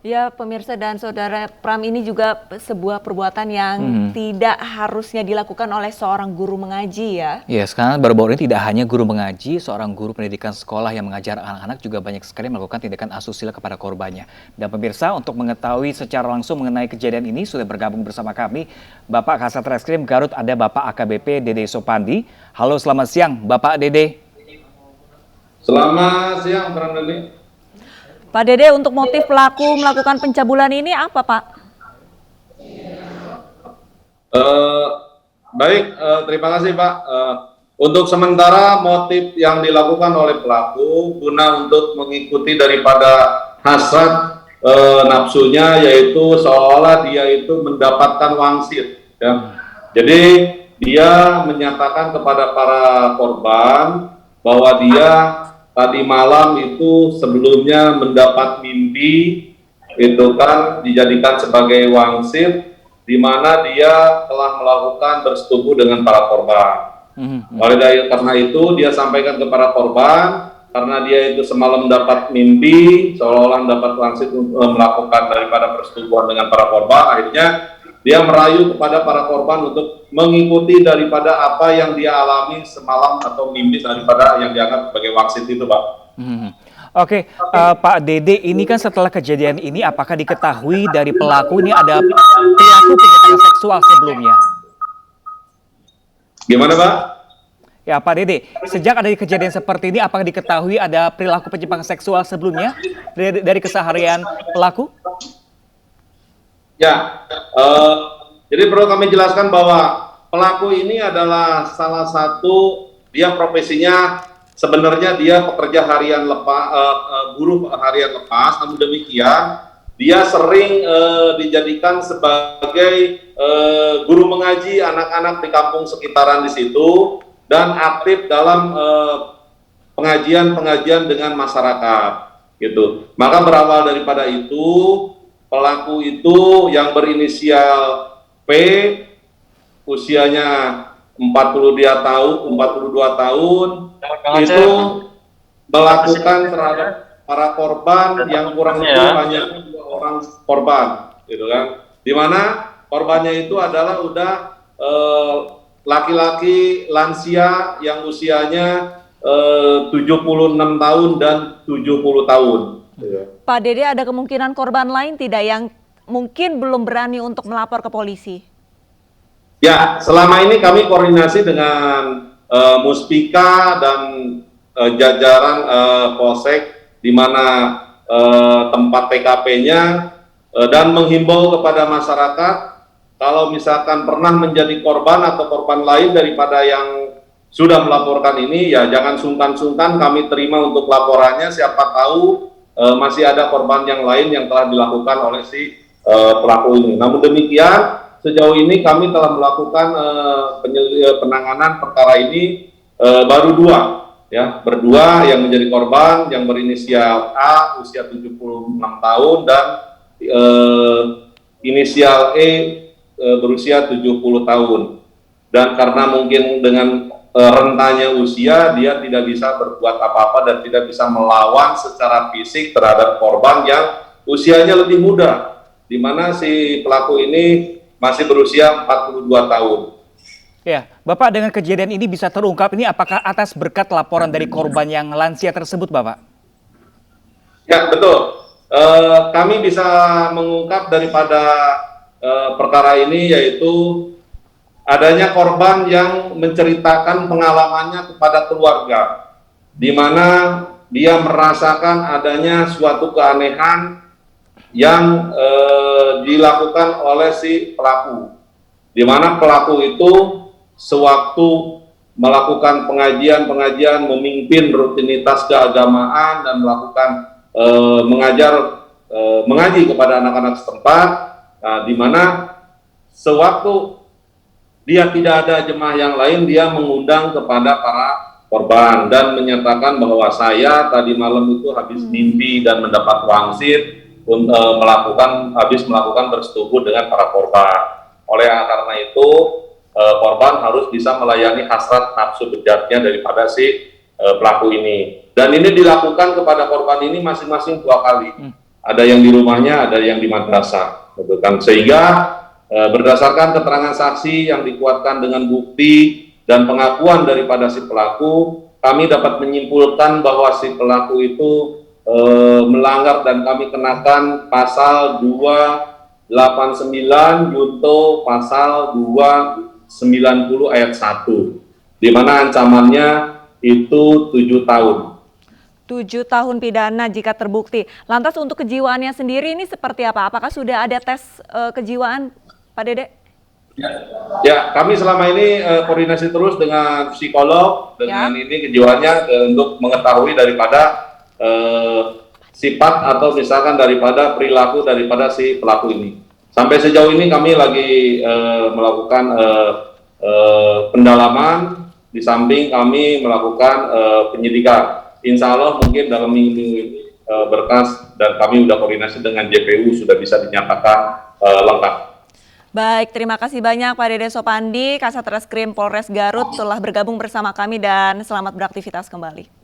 Ya, pemirsa dan saudara, Pram, ini juga sebuah perbuatan yang tidak harusnya dilakukan oleh seorang guru mengaji ya. Ya, sekarang baru-baru ini tidak hanya guru mengaji, seorang guru pendidikan sekolah yang mengajar anak-anak juga banyak sekali melakukan tindakan asusila kepada korbannya. Dan pemirsa, untuk mengetahui secara langsung mengenai kejadian ini sudah bergabung bersama kami Bapak Kasat Reskrim Garut, ada Bapak AKBP Dede Sopandi. Halo, selamat siang Bapak Dede. Selamat siang, Bang Dede. Pak Dede, untuk motif pelaku melakukan pencabulan ini apa, Pak? Terima kasih, Pak. Untuk sementara motif yang dilakukan oleh pelaku guna untuk mengikuti daripada hasrat nafsunya, yaitu seolah dia itu mendapatkan wangsit. Ya. Jadi dia menyatakan kepada para korban bahwa dia tadi malam itu sebelumnya mendapat mimpi itu kan dijadikan sebagai wangsit, di mana dia telah melakukan bersetubuh dengan para korban. Oleh karena itu dia sampaikan kepada korban, karena dia itu semalam mendapat mimpi seolah-olah mendapat wangsit melakukan daripada persetubuhan dengan para korban. Akhirnya dia merayu kepada para korban untuk mengikuti daripada apa yang dia alami semalam atau mimpi daripada yang dianggap sebagai wangsit itu, Pak. Oke, Pak Dede, ini kan setelah kejadian ini apakah diketahui dari pelaku ini ada perilaku penyimpangan seksual sebelumnya? Gimana, Pak? Ya, Pak Dede, sejak ada kejadian seperti ini apakah diketahui ada perilaku penyimpangan seksual sebelumnya dari keseharian pelaku? Ya, jadi perlu kami jelaskan bahwa pelaku ini adalah salah satu, dia profesinya sebenarnya dia pekerja harian lepas, buruh harian lepas, namun demikian dia sering dijadikan sebagai guru mengaji anak-anak di kampung sekitaran di situ dan aktif dalam pengajian-pengajian dengan masyarakat, gitu. Maka berawal daripada itu, pelaku itu yang berinisial P, usianya 42 tahun, itu melakukan terhadap para korban yang kurang lebih hanya 2 orang korban, gitu kan. Dimana korbannya itu adalah udah laki-laki lansia yang usianya 76 tahun dan 70 tahun. Pak Dede, ada kemungkinan korban lain tidak yang mungkin belum berani untuk melapor ke polisi? Ya, selama ini kami koordinasi dengan Muspika dan jajaran Polsek, di mana tempat TKP-nya, dan menghimbau kepada masyarakat kalau misalkan pernah menjadi korban atau korban lain daripada yang sudah melaporkan ini, ya jangan sungkan-sungkan kami terima untuk laporannya. Siapa tahu masih ada korban yang lain yang telah dilakukan oleh si pelaku ini. Namun demikian, sejauh ini kami telah melakukan penanganan perkara ini baru 2, ya, berdua yang menjadi korban yang berinisial A usia 76 tahun dan inisial E berusia 70 tahun. Dan karena mungkin dengan rentannya usia, dia tidak bisa berbuat apa-apa dan tidak bisa melawan secara fisik terhadap korban yang usianya lebih muda, di mana si pelaku ini masih berusia 42 tahun. Ya, Bapak, dengan kejadian ini bisa terungkap ini apakah atas berkat laporan dari korban yang lansia tersebut, Bapak? Ya, betul. Kami bisa mengungkap daripada perkara ini, yaitu adanya korban yang menceritakan pengalamannya kepada keluarga, di mana dia merasakan adanya suatu keanehan yang dilakukan oleh si pelaku, di mana pelaku itu sewaktu melakukan pengajian, memimpin rutinitas keagamaan dan melakukan mengaji kepada anak-anak setempat, di mana sewaktu dia tidak ada jemaah yang lain, dia mengundang kepada para korban dan menyatakan bahwa saya tadi malam itu habis mimpi dan mendapat wangsit habis melakukan bersetubuh dengan para korban. Oleh karena itu korban harus bisa melayani hasrat nafsu bejatnya daripada si pelaku ini. Dan ini dilakukan kepada korban ini masing-masing 2 kali. ada yang di rumahnya, ada yang di madrasah, gitu kan. Sehingga berdasarkan keterangan saksi yang dikuatkan dengan bukti dan pengakuan daripada si pelaku, kami dapat menyimpulkan bahwa si pelaku itu melanggar dan kami kenakan pasal 289 junto pasal 290 ayat 1, di mana ancamannya itu 7 tahun. 7 tahun pidana jika terbukti. Lantas untuk kejiwaannya sendiri ini seperti apa? Apakah sudah ada tes kejiwaan, Pak Dede? Ya, kami selama ini koordinasi terus dengan psikolog, dengan ini kejiwaannya untuk mengetahui daripada sifat atau misalkan daripada perilaku daripada si pelaku ini. Sampai sejauh ini kami lagi melakukan pendalaman, di samping kami melakukan penyidikan. Insya Allah mungkin dalam minggu-minggu ini berkas dan kami sudah koordinasi dengan JPU sudah bisa dinyatakan lengkap. Baik, terima kasih banyak Pak Dede Sopandi, Kasat Reskrim Polres Garut telah bergabung bersama kami dan selamat beraktivitas kembali.